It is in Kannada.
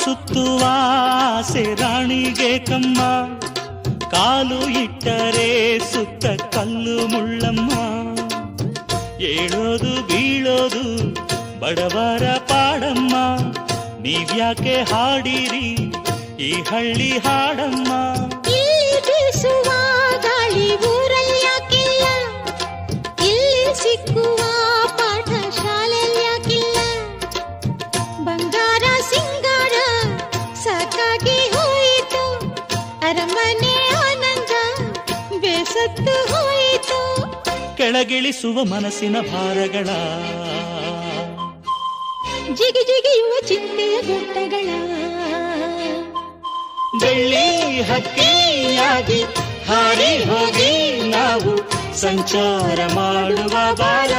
ಸುತ್ತುವ ಆಸೆ ರಾಣಿಗೆ ಕಮ್ಮ, ಕಾಲು ಇಟ್ಟರೆ ಸುತ್ತ ಕಲ್ಲು ಮುಳ್ಳಮ್ಮ. ಏಳೋದು ಬೀಳೋದು ಬಡವರ ಪಾಡಮ್ಮ, ನೀವ್ಯಾಕೆ ಹಾಡಿರಿ ಈ ಹಳ್ಳಿ ಹಾಡಮ್ಮ. ಇಲ್ಲಿ ಬೀಸುವ ಗಾಳಿ ಊರಲ್ಲಿ ಯಾಕಿಲ್ಲ, ಇಲ್ಲಿ ಸಿಕ್ಕುವ ಪಾಠ ಶಾಲೆಯಲ್ಲಿ ಯಾಕಿಲ್ಲ. ಬಂಗಾರ ಸಿಂಗಾರ ಸಾಕಾಗಿ ಹೋಯಿತು, ಅರಮನೆ ಆನಂದ ಬೇಸತ್ತು ಹೋಯಿತು. ಕೆಳಗಿಳಿಸುವ ಮನಸ್ಸಿನ ಭಾರಗಳ, ಜಿಗಿ ಜಿಗಿಯುವ ಚಿಂತೆಯ ಗುಡ್ಡಗಳ. ಬೆಳ್ಳಿ ಹಕ್ಕಿಯಾಗಿ ಹಾರಿ ಹೋಗಿ ನಾವು ಸಂಚಾರ ಮಾಡುವ ಬಾರ.